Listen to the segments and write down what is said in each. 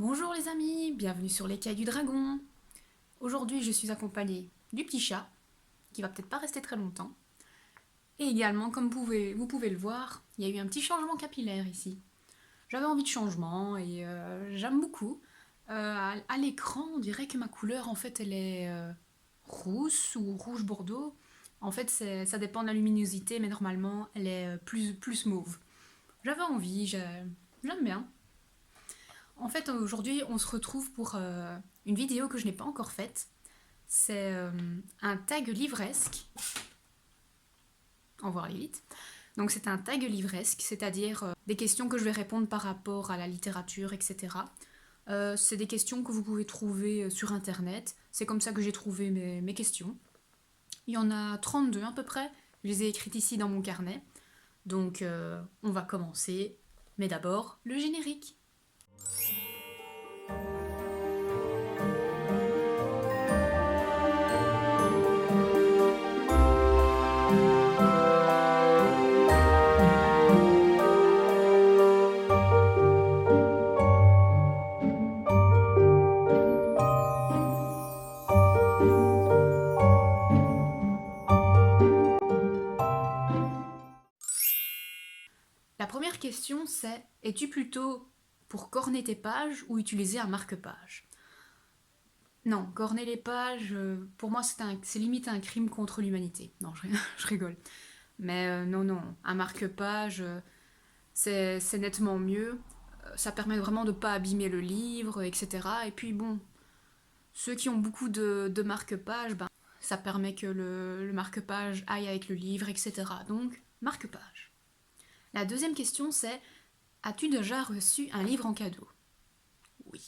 Bonjour les amis, bienvenue sur l'écaille du dragon. Aujourd'hui je suis accompagnée du petit chat, qui va peut-être pas rester très longtemps. Et également, comme vous pouvez le voir, il y a eu un petit changement capillaire ici. J'avais envie de changement et j'aime beaucoup. À l'écran, on dirait que ma couleur en fait elle est rousse ou rouge bordeaux. En fait ça dépend de la luminosité, mais normalement elle est plus mauve. J'avais envie, j'aime bien. En fait, aujourd'hui, on se retrouve pour une vidéo que je n'ai pas encore faite. C'est un tag livresque. Au revoir Lilith. Donc c'est un tag livresque, c'est-à-dire des questions que je vais répondre par rapport à la littérature, etc. C'est des questions que vous pouvez trouver sur Internet. C'est comme ça que j'ai trouvé mes questions. Il y en a 32 à peu près. Je les ai écrites ici dans mon carnet. Donc on va commencer. Mais d'abord, le générique. La première question c'est: es-tu plutôt pour corner tes pages ou utiliser un marque-page? Non, corner les pages, pour moi c'est limite un crime contre l'humanité. Non, je rigole. Mais non, non, un marque-page, c'est nettement mieux. Ça permet vraiment de ne pas abîmer le livre, etc. Et puis bon, ceux qui ont beaucoup de marque-pages, ben, ça permet que le marque-page aille avec le livre, etc. Donc, marque-page. La deuxième question c'est: as-tu déjà reçu un livre en cadeau? Oui.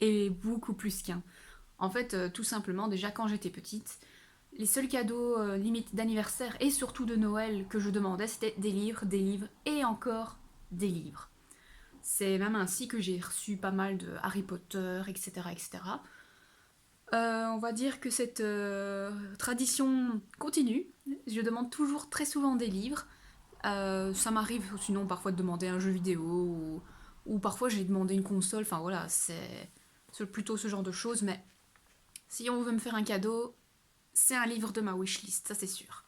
Et beaucoup plus qu'un. En fait, tout simplement, déjà quand j'étais petite, les seuls cadeaux limite d'anniversaire et surtout de Noël que je demandais, c'était des livres et encore des livres. C'est même ainsi que j'ai reçu pas mal de Harry Potter, etc. etc. On va dire que cette tradition continue. Je demande toujours très souvent des livres. Ça m'arrive sinon parfois de demander un jeu vidéo ou parfois j'ai demandé une console. Enfin voilà, c'est plutôt ce genre de choses. Mais si on veut me faire un cadeau, c'est un livre de ma wishlist, ça c'est sûr.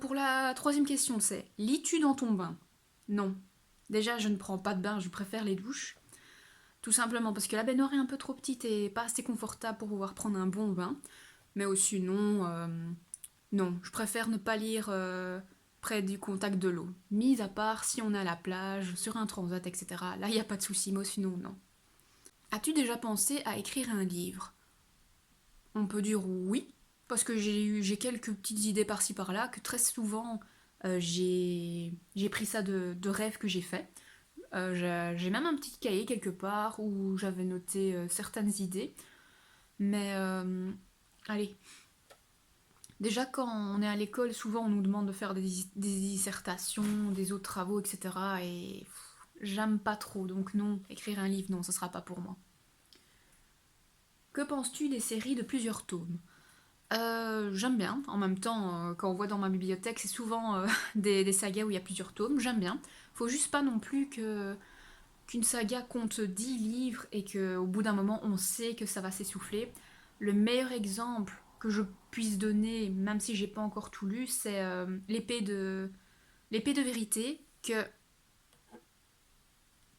Pour la troisième question, c'est: lis-tu dans ton bain? Non. Déjà, je ne prends pas de bain, je préfère les douches. Tout simplement parce que la baignoire est un peu trop petite et pas assez confortable pour pouvoir prendre un bon bain. Mais aussi, non, non, je préfère ne pas lire près du contact de l'eau. Mis à part si on est à la plage, sur un transat, etc. Là, il n'y a pas de souci, mais sinon, non. As-tu déjà pensé à écrire un livre? On peut dire oui, parce que j'ai quelques petites idées par-ci par-là, que très souvent j'ai pris ça de rêves que j'ai fait. J'ai même un petit cahier quelque part où j'avais noté certaines idées. Mais allez, déjà quand on est à l'école, souvent on nous demande de faire des dissertations, des autres travaux, etc. Et j'aime pas trop, donc non, écrire un livre, non, ce sera pas pour moi. Que penses-tu des séries de plusieurs tomes? J'aime bien. En même temps, quand on voit dans ma bibliothèque, c'est souvent des sagas où il y a plusieurs tomes. J'aime bien. Faut juste pas non plus qu'une saga compte 10 livres et qu'au bout d'un moment, on sait que ça va s'essouffler. Le meilleur exemple que je puisse donner, même si j'ai pas encore tout lu, c'est l'épée de vérité qui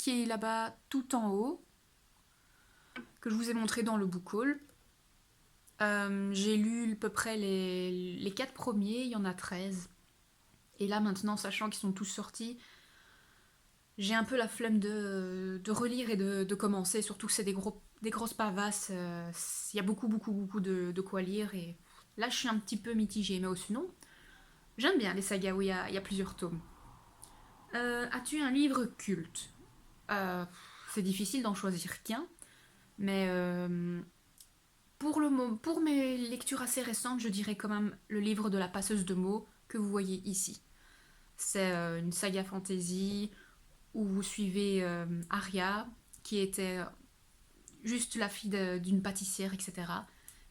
est là-bas tout en haut, que je vous ai montré dans le book haul. J'ai lu à peu près les 4 premiers, il y en a 13. Et là maintenant, sachant qu'ils sont tous sortis, j'ai un peu la flemme de relire et de commencer, surtout que c'est des grosses pavasses, il y a beaucoup de quoi lire, et là je suis un petit peu mitigée, mais sinon, j'aime bien les sagas où il y a plusieurs tomes. As-tu un livre culte? Euh, c'est difficile d'en choisir qu'un, mais pour mes lectures assez récentes, je dirais quand même le livre de la passeuse de mots que vous voyez ici. C'est une saga fantasy où vous suivez Arya, qui était juste la fille d'une pâtissière, etc.,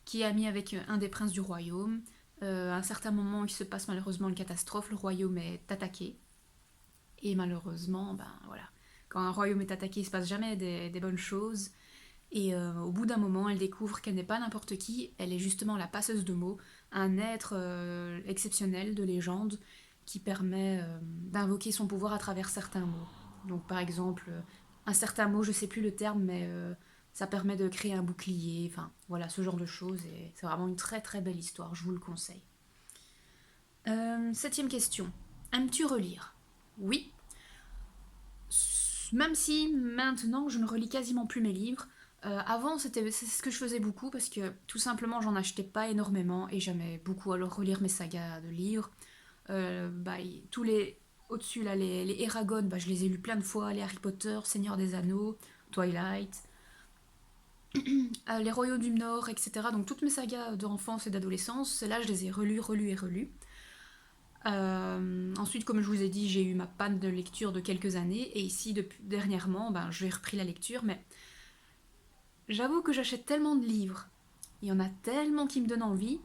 qui est amie avec un des princes du royaume. À un certain moment, il se passe malheureusement une catastrophe, le royaume est attaqué. Et malheureusement, ben voilà. Quand un royaume est attaqué, il se passe jamais des bonnes choses. Et au bout d'un moment, elle découvre qu'elle n'est pas n'importe qui, elle est justement la passeuse de mots, un être exceptionnel de légende qui permet d'invoquer son pouvoir à travers certains mots. Donc par exemple, un certain mot, je sais plus le terme, mais ça permet de créer un bouclier, enfin voilà, ce genre de choses. Et c'est vraiment une très très belle histoire, je vous le conseille. Septième question. Aimes-tu relire? Oui. Même si maintenant je ne relis quasiment plus mes livres. Avant c'est ce que je faisais beaucoup parce que tout simplement j'en achetais pas énormément et j'aimais beaucoup alors relire mes sagas de livres. Tous les au-dessus là, les Eragon, je les ai lus plein de fois, les Harry Potter, Seigneur des Anneaux, Twilight, les Royaumes du Nord, etc. Donc toutes mes sagas d'enfance et d'adolescence, celles-là je les ai relus, relus et relus. Ensuite, comme je vous ai dit, j'ai eu ma panne de lecture de quelques années et ici, dernièrement, j'ai repris la lecture, mais j'avoue que j'achète tellement de livres, il y en a tellement qui me donnent envie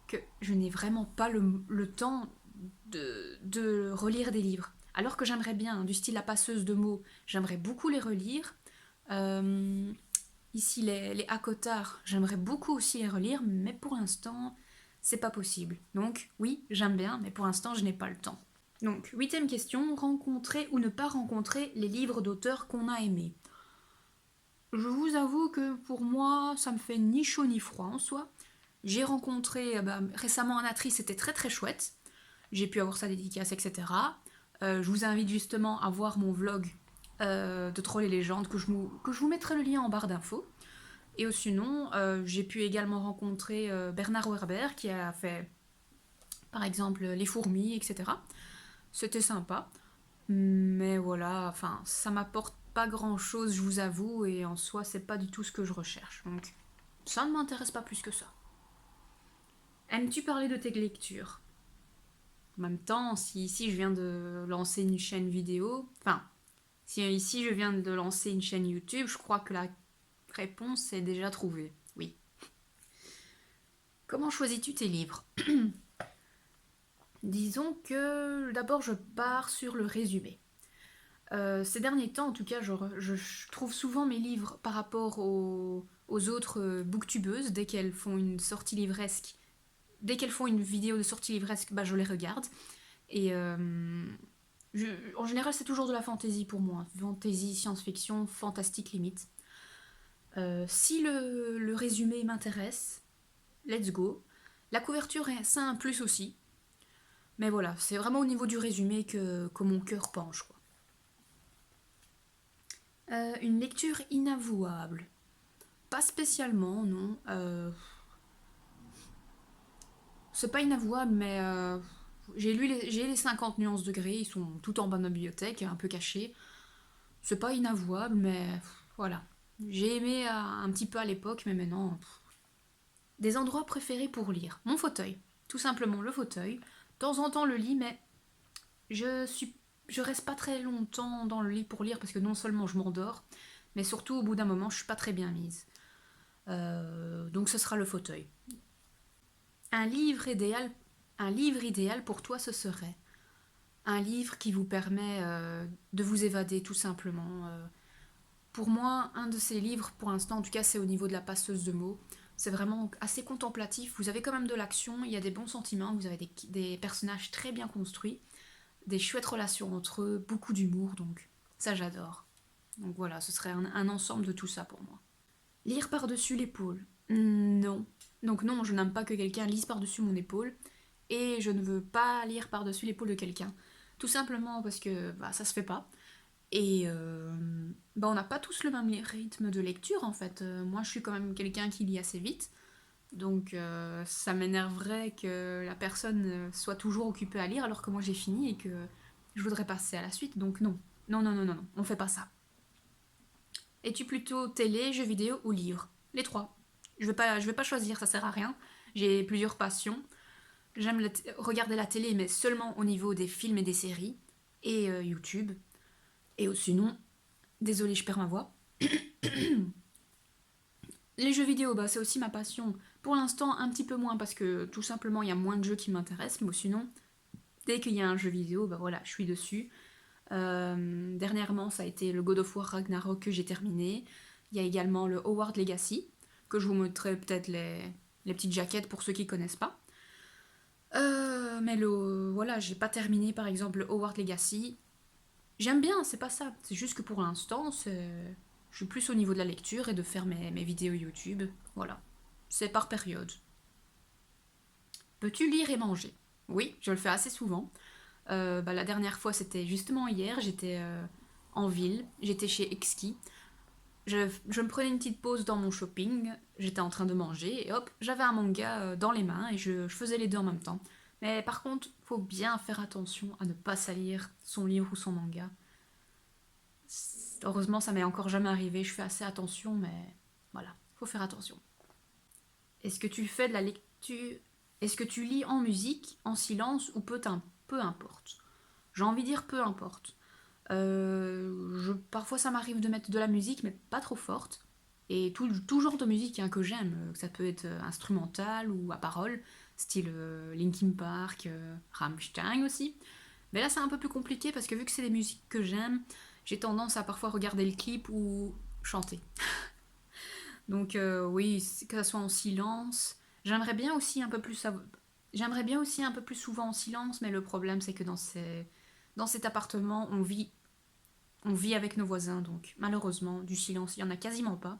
que je n'ai vraiment pas le temps de relire des livres. Alors que j'aimerais bien, du style La Passeuse de mots, j'aimerais beaucoup les relire. Euh, Ici, les Hakotar, j'aimerais beaucoup aussi les relire, mais pour l'instant, c'est pas possible. Donc, oui, j'aime bien, mais pour l'instant, je n'ai pas le temps. Donc, huitième question, rencontrer ou ne pas rencontrer les livres d'auteurs qu'on a aimés. Je vous avoue que pour moi, ça me fait ni chaud ni froid en soi. J'ai rencontré récemment un actrice, c'était très très chouette. J'ai pu avoir sa dédicace, etc. Je vous invite justement à voir mon vlog de Trolls et légendes, que je vous mettrai le lien en barre d'infos. Et sinon, j'ai pu également rencontrer Bernard Werber, qui a fait, par exemple, Les Fourmis, etc. C'était sympa. Mais voilà, enfin, ça m'apporte pas grand-chose, je vous avoue, et en soi, c'est pas du tout ce que je recherche. Donc, ça ne m'intéresse pas plus que ça. Aimes-tu parler de tes lectures? En même temps, si ici je viens de lancer une chaîne vidéo, enfin, si ici je viens de lancer une chaîne YouTube, je crois que la réponse est déjà trouvée. Oui. Comment choisis-tu tes livres? Disons que d'abord je pars sur le résumé. Ces derniers temps, en tout cas, je trouve souvent mes livres par rapport aux autres booktubeuses, dès qu'elles font une sortie livresque, dès qu'elles font une vidéo de sortie livresque, je les regarde. Et en général, c'est toujours de la fantasy pour moi. Fantasy, science-fiction, fantastique limite. Si le résumé m'intéresse, let's go. La couverture, ça a un plus aussi. Mais voilà, c'est vraiment au niveau du résumé que mon cœur penche, quoi. Une lecture inavouable. Pas spécialement, non. C'est pas inavouable, mais j'ai les 50 nuances de gris, ils sont tout en bas de ma bibliothèque, un peu cachés. C'est pas inavouable, mais voilà. J'ai aimé un petit peu à l'époque, mais maintenant. Des endroits préférés pour lire. Mon fauteuil. Tout simplement le fauteuil. De temps en temps le lit, mais je suis je reste pas très longtemps dans le lit pour lire parce que non seulement je m'endors, mais surtout au bout d'un moment je suis pas très bien mise. Donc ce sera le fauteuil. Un livre idéal, un livre idéal pour toi ce serait un livre qui vous permet de vous évader tout simplement. Pour moi, un de ces livres, pour l'instant en tout cas, c'est au niveau de la passeuse de mots. C'est vraiment assez contemplatif. Vous avez quand même de l'action, il y a des bons sentiments, vous avez des personnages très bien construits, des chouettes relations entre eux, beaucoup d'humour, donc ça j'adore. Donc voilà, ce serait un ensemble de tout ça pour moi. Lire par-dessus l'épaule. Non. Donc non, je n'aime pas que quelqu'un lise par-dessus mon épaule. Et je ne veux pas lire par-dessus l'épaule de quelqu'un. Tout simplement parce que ça se fait pas. Et on n'a pas tous le même rythme de lecture en fait. Moi je suis quand même quelqu'un qui lit assez vite. Donc ça m'énerverait que la personne soit toujours occupée à lire alors que moi j'ai fini et que je voudrais passer à la suite. Donc non. Non, non, non, non, non, on fait pas ça. Es-tu plutôt télé, jeux vidéo ou livre? Les trois. Je vais pas choisir, ça sert à rien. J'ai plusieurs passions. J'aime regarder la télé, mais seulement au niveau des films et des séries. Et YouTube. Et sinon, désolée, je perds ma voix. Les jeux vidéo, c'est aussi ma passion. Pour l'instant, un petit peu moins parce que tout simplement, il y a moins de jeux qui m'intéressent. Mais sinon, dès qu'il y a un jeu vidéo, voilà, je suis dessus. Dernièrement, ça a été le God of War Ragnarok que j'ai terminé. Il y a également le Hogwarts Legacy, que je vous montrerai peut-être les petites jaquettes pour ceux qui connaissent pas. Mais voilà, j'ai pas terminé par exemple le Hogwarts Legacy. J'aime bien, c'est pas ça. C'est juste que pour l'instant, je suis plus au niveau de la lecture et de faire mes vidéos YouTube. Voilà. C'est par période. Peux-tu lire et manger? Oui, je le fais assez souvent. La dernière fois, c'était justement hier. J'étais en ville, j'étais chez Exki. Je me prenais une petite pause dans mon shopping. J'étais en train de manger et hop, j'avais un manga dans les mains et je faisais les deux en même temps. Mais par contre, faut bien faire attention à ne pas salir son livre ou son manga. Heureusement, ça m'est encore jamais arrivé. Je fais assez attention, mais voilà, faut faire attention. Est-ce que tu fais de la lecture? Est-ce que tu lis en musique, en silence ou peu importe? J'ai envie de dire peu importe. Parfois ça m'arrive de mettre de la musique, mais pas trop forte. Et tout genre de musique hein, que j'aime, ça peut être instrumental ou à parole, style Linkin Park, Rammstein aussi. Mais là c'est un peu plus compliqué parce que vu que c'est des musiques que j'aime, j'ai tendance à parfois regarder le clip ou chanter. Donc oui, que ça soit en silence. J'aimerais bien aussi un peu plus J'aimerais bien aussi un peu plus souvent en silence, mais le problème c'est que dans cet appartement, on vit avec nos voisins, donc malheureusement, du silence, il n'y en a quasiment pas.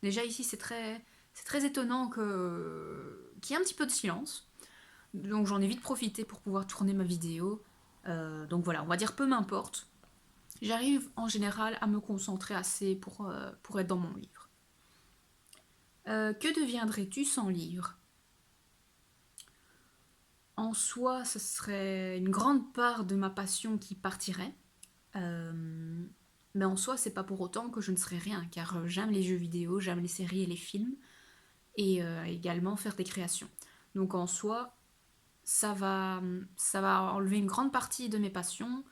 Déjà ici, c'est très étonnant qu'il y ait un petit peu de silence. Donc j'en ai vite profité pour pouvoir tourner ma vidéo. Donc voilà, on va dire peu m'importe. J'arrive en général à me concentrer assez pour être dans mon livre. Que deviendrais-tu sans livre? En soi, ce serait une grande part de ma passion qui partirait. Euh, mais en soi, c'est pas pour autant que je ne serais rien, car j'aime les jeux vidéo, j'aime les séries et les films, et également faire des créations. Donc en soi, ça va enlever une grande partie de mes passions,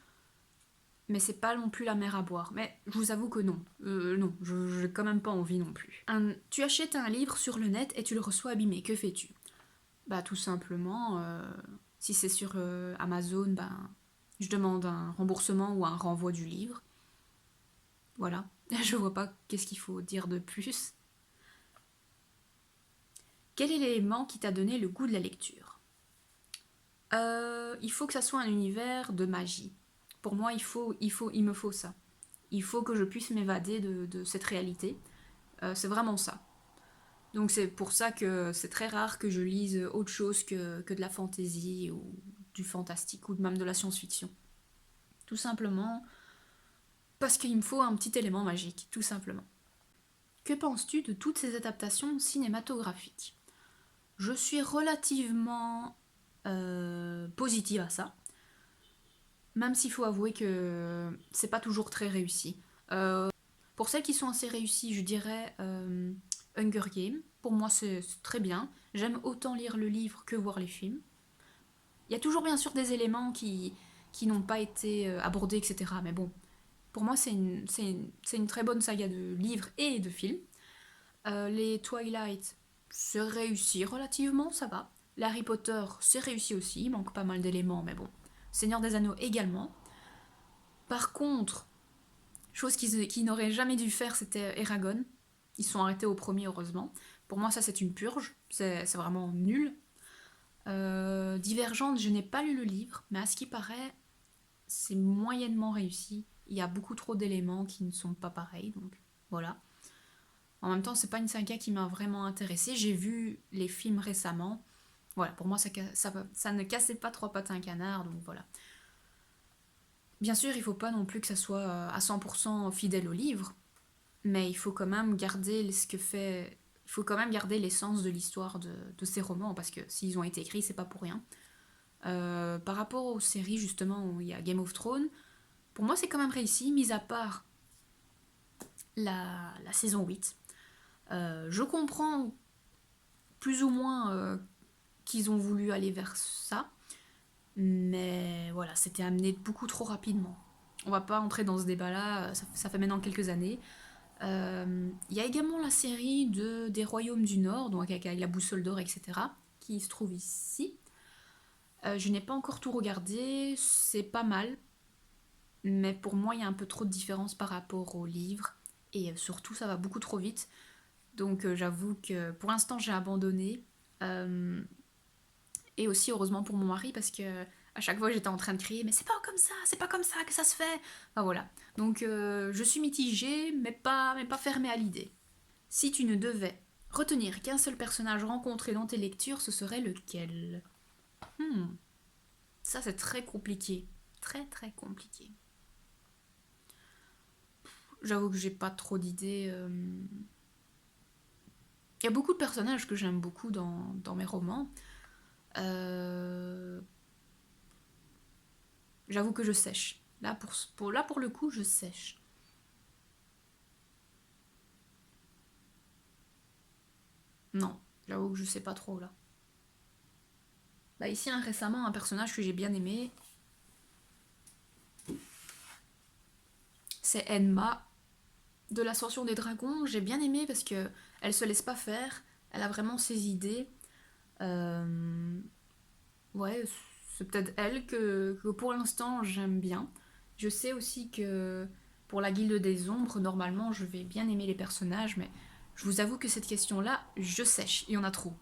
mais c'est pas non plus la mer à boire. Mais je vous avoue que non, non, je n'ai quand même pas envie non plus. Tu achètes un livre sur le net et tu le reçois abîmé, que fais-tu? Bah tout simplement, si c'est sur Amazon, ben je demande un remboursement ou un renvoi du livre. Voilà, je vois pas qu'est-ce qu'il faut dire de plus. Quel est l'élément qui t'a donné le goût de la lecture? Il faut que ça soit un univers de magie. Pour moi, il me faut ça. Il faut que je puisse m'évader de cette réalité. C'est vraiment ça. Donc c'est pour ça que c'est très rare que je lise autre chose que de la fantasy ou du fantastique ou même de la science-fiction. Tout simplement parce qu'il me faut un petit élément magique, tout simplement. Que penses-tu de toutes ces adaptations cinématographiques? Je suis relativement positive à ça, même s'il faut avouer que c'est pas toujours très réussi. Pour celles qui sont assez réussies, je dirais Hunger Games. Pour moi, c'est très bien. J'aime autant lire le livre que voir les films. Il y a toujours bien sûr des éléments qui n'ont pas été abordés, etc. Mais bon, pour moi, c'est une très bonne saga de livres et de films. Les Twilight, c'est réussi relativement, ça va. Les Harry Potter, c'est réussi aussi, il manque pas mal d'éléments, mais bon. Seigneur des Anneaux également. Par contre, chose qu'ils n'auraient jamais dû faire, c'était Eragon. Ils se sont arrêtés au premier, heureusement. Pour moi, ça, c'est une purge. C'est vraiment nul. Divergente, je n'ai pas lu le livre, mais à ce qui paraît, c'est moyennement réussi. Il y a beaucoup trop d'éléments qui ne sont pas pareils, donc voilà. En même temps, c'est pas une saga qui m'a vraiment intéressée. J'ai vu les films récemment. Voilà, pour moi, ça ne cassait pas trois pattes à un canard, donc voilà. Bien sûr, il faut pas non plus que ça soit à 100% fidèle au livre, mais il faut quand même garder ce que fait. Il faut quand même garder l'essence de l'histoire de ces romans, parce que s'ils ont été écrits, c'est pas pour rien. Par rapport aux séries, justement, où il y a Game of Thrones, pour moi, c'est quand même réussi, mis à part la saison 8. Je comprends plus ou moins qu'ils ont voulu aller vers ça, mais voilà, c'était amené beaucoup trop rapidement. On va pas entrer dans ce débat-là, ça fait maintenant quelques années. Il y a également la série des Royaumes du Nord, donc avec la boussole d'or, etc., qui se trouve ici. Je n'ai pas encore tout regardé, c'est pas mal. mais pour moi il y a un peu trop de différence par rapport au livre, et surtout ça va beaucoup trop vite, donc j'avoue que pour l'instant j'ai abandonné. Euh, et aussi heureusement pour mon mari parce que à chaque fois j'étais en train de crier mais c'est pas comme ça que ça se fait. Enfin voilà. Donc je suis mitigée mais pas fermée à l'idée. Si tu ne devais retenir qu'un seul personnage rencontré dans tes lectures, ce serait lequel? Hmm, ça c'est très compliqué. Très très compliqué. J'avoue que j'ai pas trop d'idées. Il y a beaucoup de personnages que j'aime beaucoup dans mes romans. Euh, J'avoue que je sèche. Là, pour le coup, je sèche. Non, j'avoue que je sais pas trop là. Bah ici, hein, récemment, un personnage que j'ai bien aimé, c'est Enma de l'Ascension des Dragons. J'ai bien aimé parce que elle se laisse pas faire, elle a vraiment ses idées. Euh, Ouais, c'est peut-être elle que pour l'instant j'aime bien. Je sais aussi que pour la Guilde des Ombres, normalement je vais bien aimer les personnages, mais je vous avoue que cette question-là, je sèche, il y en a trop.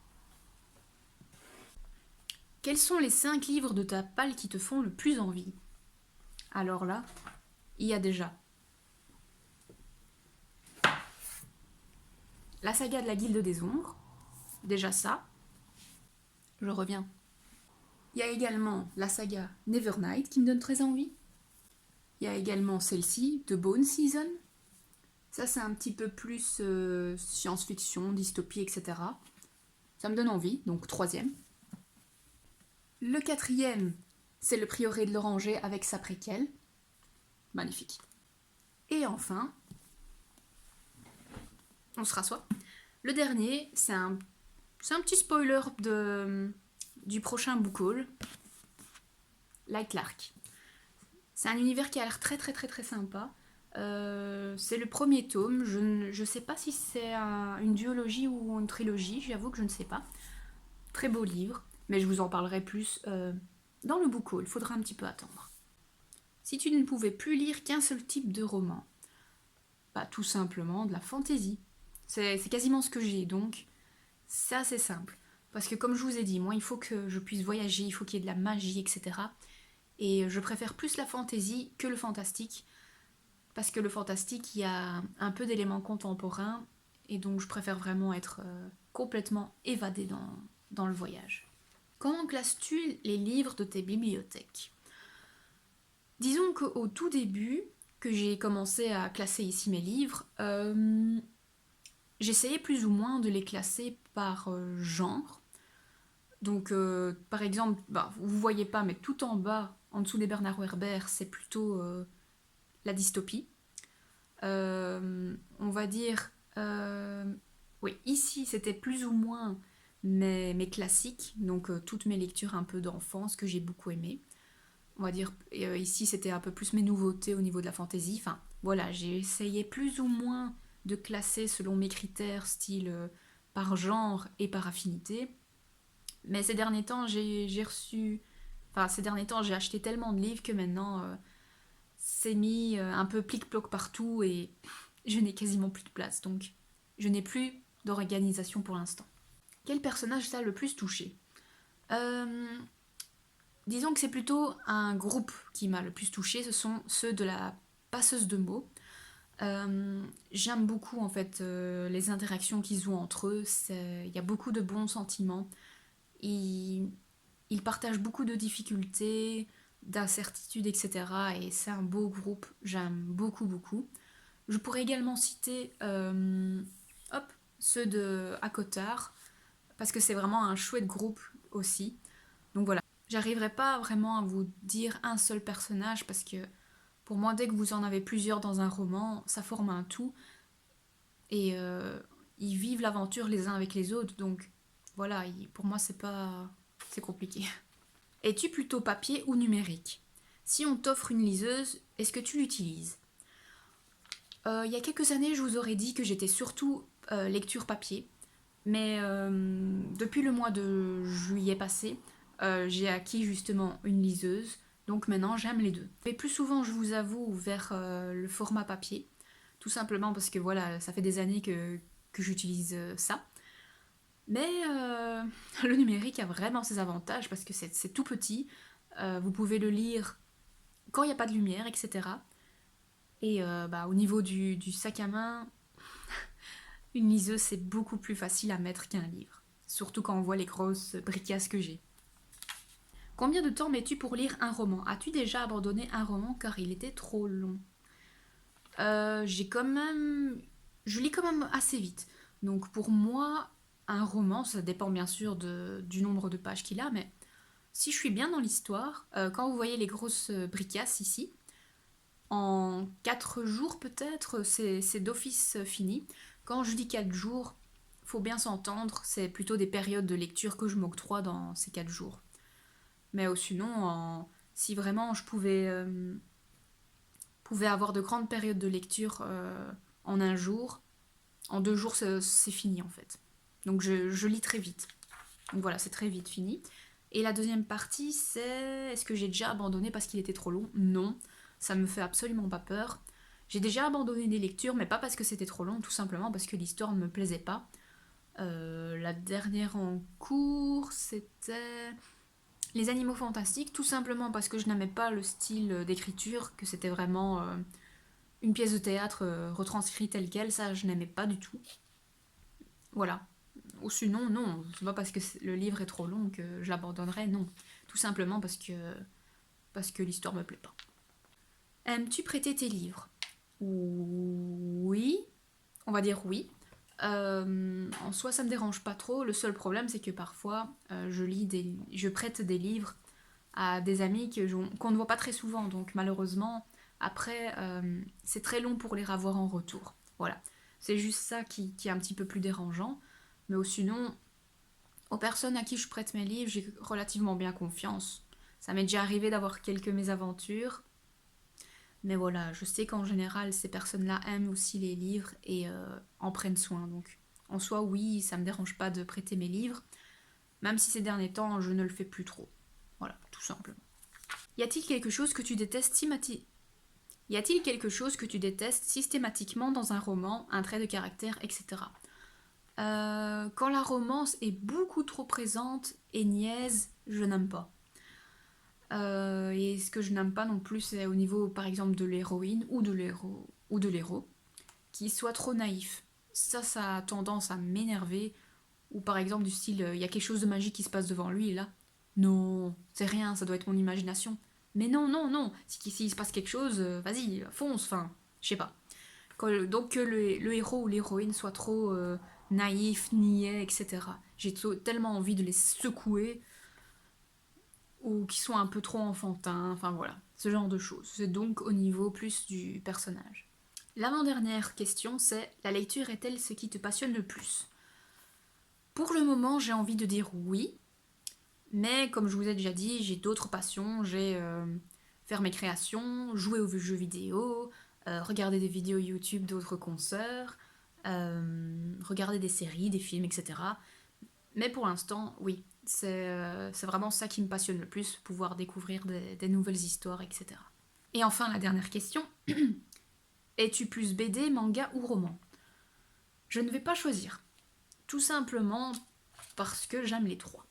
Quels sont les 5 livres de ta palle qui te font le plus envie? Alors là, il y a déjà la saga de la Guilde des Ombres, déjà ça, je reviens. Il y a également la saga Nevernight qui me donne très envie. Il y a également celle-ci, The Bone Season. Ça, c'est un petit peu plus science-fiction, dystopie, etc. Ça me donne envie, donc troisième. Le quatrième, c'est Le Prieuré de l'Oranger avec sa préquelle. Magnifique. Et enfin, on se rassoit. Le dernier, c'est un petit spoiler du prochain book haul, Light Lark. C'est un univers qui a l'air très très très très sympa. C'est le premier tome. Je sais pas si c'est une duologie ou une trilogie, j'avoue que je ne sais pas. Très beau livre, mais je vous en parlerai plus dans le book haul. Il faudra un petit peu attendre. Si tu ne pouvais plus lire qu'un seul type de roman, bah tout simplement de la fantaisie. C'est quasiment ce que j'ai, donc c'est assez simple. Parce que comme je vous ai dit, moi il faut que je puisse voyager, il faut qu'il y ait de la magie, etc. Et je préfère plus la fantaisie que le fantastique, parce que le fantastique, il y a un peu d'éléments contemporains, et donc je préfère vraiment être complètement évadée dans le voyage. Comment classes-tu les livres de tes bibliothèques? Disons qu'au tout début, que j'ai commencé à classer ici mes livres, j'essayais plus ou moins de les classer par genre. Donc, par exemple, bah, vous voyez pas, mais tout en bas, en dessous des Bernard Werber, c'est plutôt la dystopie. On va dire, oui, ici c'était plus ou moins mes classiques, donc toutes mes lectures un peu d'enfance que j'ai beaucoup aimées. On va dire, ici c'était un peu plus mes nouveautés au niveau de la fantaisie. Enfin, voilà, j'ai essayé plus ou moins de classer selon mes critères, style par genre et par affinité. Mais ces derniers temps, j'ai reçu. Enfin, ces derniers temps, j'ai acheté tellement de livres que maintenant, c'est mis un peu plic-ploc partout et je n'ai quasiment plus de place. Donc, je n'ai plus d'organisation pour l'instant. Quel personnage t'a le plus touché? Euh, Disons que c'est plutôt un groupe qui m'a le plus touché, ce sont ceux de la passeuse de mots. J'aime beaucoup en fait les interactions qu'ils ont entre eux, il y a beaucoup de bons sentiments. Ils, ils partagent beaucoup de difficultés, d'incertitudes, etc. Et c'est un beau groupe, j'aime beaucoup beaucoup. Je pourrais également citer hop, ceux de Akotar, parce que c'est vraiment un chouette groupe aussi. Donc voilà. J'arriverai pas vraiment à vous dire un seul personnage parce que pour moi, dès que vous en avez plusieurs dans un roman, ça forme un tout et ils vivent l'aventure les uns avec les autres. Donc voilà, pour moi, c'est pas. C'est compliqué. Es-tu plutôt papier ou numérique? Si on t'offre une liseuse, est-ce que tu l'utilises? Il y a quelques années, je vous aurais dit que j'étais surtout lecture papier. Mais depuis le mois de juillet passé, j'ai acquis justement une liseuse Donc maintenant j'aime les deux. Mais plus souvent je vous avoue vers le format papier, tout simplement parce que voilà, ça fait des années que j'utilise ça. Mais le numérique a vraiment ses avantages parce que c'est tout petit, vous pouvez le lire quand il n'y a pas de lumière, etc. Et au niveau du sac à main, une liseuse c'est beaucoup plus facile à mettre qu'un livre. Surtout quand on voit les grosses bricasses que j'ai. Combien de temps mets-tu pour lire un roman? As-tu déjà abandonné un roman car il était trop long? J'ai quand même... Je lis quand même assez vite. Donc pour moi, un roman, ça dépend bien sûr du nombre de pages qu'il a, mais si je suis bien dans l'histoire, quand vous voyez les grosses bricasses ici, en 4 jours peut-être, c'est d'office fini. Quand je dis 4 jours, faut bien s'entendre, c'est plutôt des périodes de lecture que je m'octroie dans ces 4 jours. Mais sinon, si vraiment je pouvais avoir de grandes périodes de lecture en un jour, en 2 jours c'est fini en fait. Donc je lis très vite. Donc voilà, c'est très vite fini. Et la deuxième partie, c'est est-ce que j'ai déjà abandonné parce qu'il était trop long? Non, ça me fait absolument pas peur. J'ai déjà abandonné des lectures, mais pas parce que c'était trop long, tout simplement parce que l'histoire ne me plaisait pas. La dernière en cours, c'était Les Animaux Fantastiques, tout simplement parce que je n'aimais pas le style d'écriture, que c'était vraiment une pièce de théâtre retranscrite telle quelle, ça je n'aimais pas du tout. Voilà. Ou sinon, non, c'est pas parce que le livre est trop long que je l'abandonnerai, non. Tout simplement parce que l'histoire me plaît pas. Aimes-tu prêter tes livres? Oui, on va dire oui. En soi, ça me dérange pas trop. Le seul problème, c'est que parfois, je prête des livres à des amis qu'on ne voit pas très souvent. Donc malheureusement, après, c'est très long pour les revoir en retour. Voilà. C'est juste ça qui est un petit peu plus dérangeant. Mais sinon, aux personnes à qui je prête mes livres, j'ai relativement bien confiance. Ça m'est déjà arrivé d'avoir quelques mésaventures. Mais voilà, je sais qu'en général, ces personnes-là aiment aussi les livres et en prennent soin. Donc, en soi, oui, ça me dérange pas de prêter mes livres, même si ces derniers temps, je ne le fais plus trop. Voilà, tout simplement. Y a-t-il quelque chose que tu détestes Y a-t-il quelque chose que tu détestes systématiquement dans un roman, un trait de caractère, etc. Quand la romance est beaucoup trop présente et niaise, je n'aime pas. Et ce que je n'aime pas non plus, c'est au niveau, par exemple, de l'héroïne ou de l'héros, qui soit trop naïf. Ça a tendance à m'énerver. Ou par exemple, du style, il y a quelque chose de magique qui se passe devant lui, et là, non, c'est rien, ça doit être mon imagination. Mais non, non, non, s'il se passe quelque chose, vas-y, fonce, enfin, je sais pas. Donc que le héros ou l'héroïne soit trop naïf, niais, etc. J'ai tellement envie de les secouer, ou qui sont un peu trop enfantins, enfin voilà, ce genre de choses. C'est donc au niveau plus du personnage. L'avant-dernière question, c'est la lecture est-elle ce qui te passionne le plus? Pour le moment, j'ai envie de dire oui, mais comme je vous ai déjà dit, j'ai d'autres passions. J'ai faire mes créations, jouer aux jeux vidéo, regarder des vidéos YouTube d'autres consoeurs, regarder des séries, des films, etc. Mais pour l'instant, oui, c'est vraiment ça qui me passionne le plus, pouvoir découvrir des nouvelles histoires, etc. Et enfin, la dernière question. Es-tu plus BD, manga ou roman? Je ne vais pas choisir. Tout simplement parce que j'aime les trois.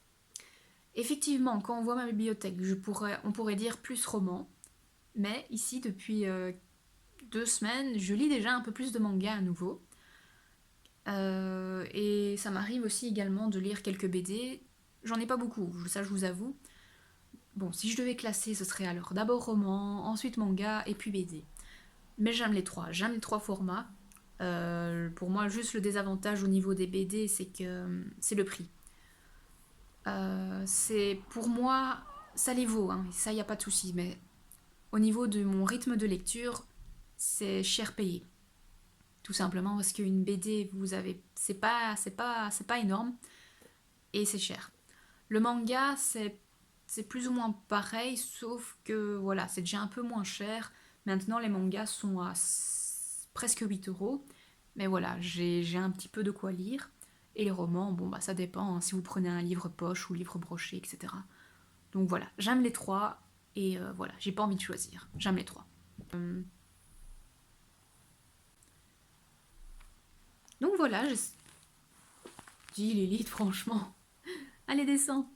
Effectivement, quand on voit ma bibliothèque, on pourrait dire plus roman. Mais ici, depuis 2 semaines, je lis déjà un peu plus de manga à nouveau. Et ça m'arrive aussi également de lire quelques BD. J'en ai pas beaucoup, ça je vous avoue. Bon, si je devais classer, ce serait alors d'abord roman, ensuite manga et puis BD. Mais j'aime les trois formats. Pour moi, juste le désavantage au niveau des BD, c'est que c'est le prix. C'est pour moi, ça les vaut, hein, ça y a pas de souci. Mais au niveau de mon rythme de lecture, c'est cher payé. Tout simplement parce qu'une BD, c'est pas énorme et c'est cher. Le manga, c'est plus ou moins pareil, sauf que voilà, c'est déjà un peu moins cher. Maintenant, les mangas sont à presque 8 euros. Mais voilà, j'ai un petit peu de quoi lire. Et les romans, bon, bah ça dépend, hein, si vous prenez un livre poche ou livre broché, etc. Donc voilà, j'aime les trois Et voilà, j'ai pas envie de choisir. J'aime les trois. Donc voilà, dis Lilith, franchement. Allez, descends.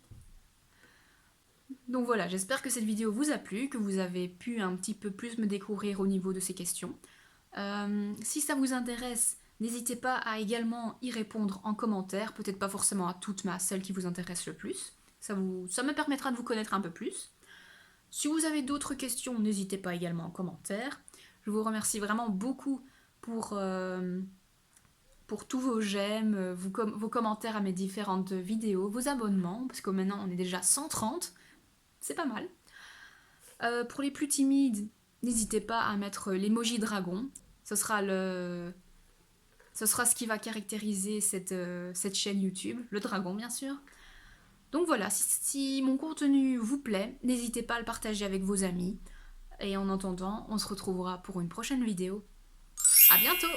Donc voilà, j'espère que cette vidéo vous a plu, que vous avez pu un petit peu plus me découvrir au niveau de ces questions. Si ça vous intéresse, n'hésitez pas à également y répondre en commentaire, peut-être pas forcément à toutes, mais à celles qui vous intéressent le plus. Ça me permettra de vous connaître un peu plus. Si vous avez d'autres questions, n'hésitez pas également en commentaire. Je vous remercie vraiment beaucoup pour tous vos j'aime, vos commentaires à mes différentes vidéos, vos abonnements, parce que maintenant on est déjà 130, c'est pas mal. Pour les plus timides, n'hésitez pas à mettre l'emoji dragon, ce sera ce qui va caractériser cette chaîne YouTube, le dragon bien sûr. Donc voilà, si mon contenu vous plaît, n'hésitez pas à le partager avec vos amis. Et en attendant, on se retrouvera pour une prochaine vidéo. À bientôt!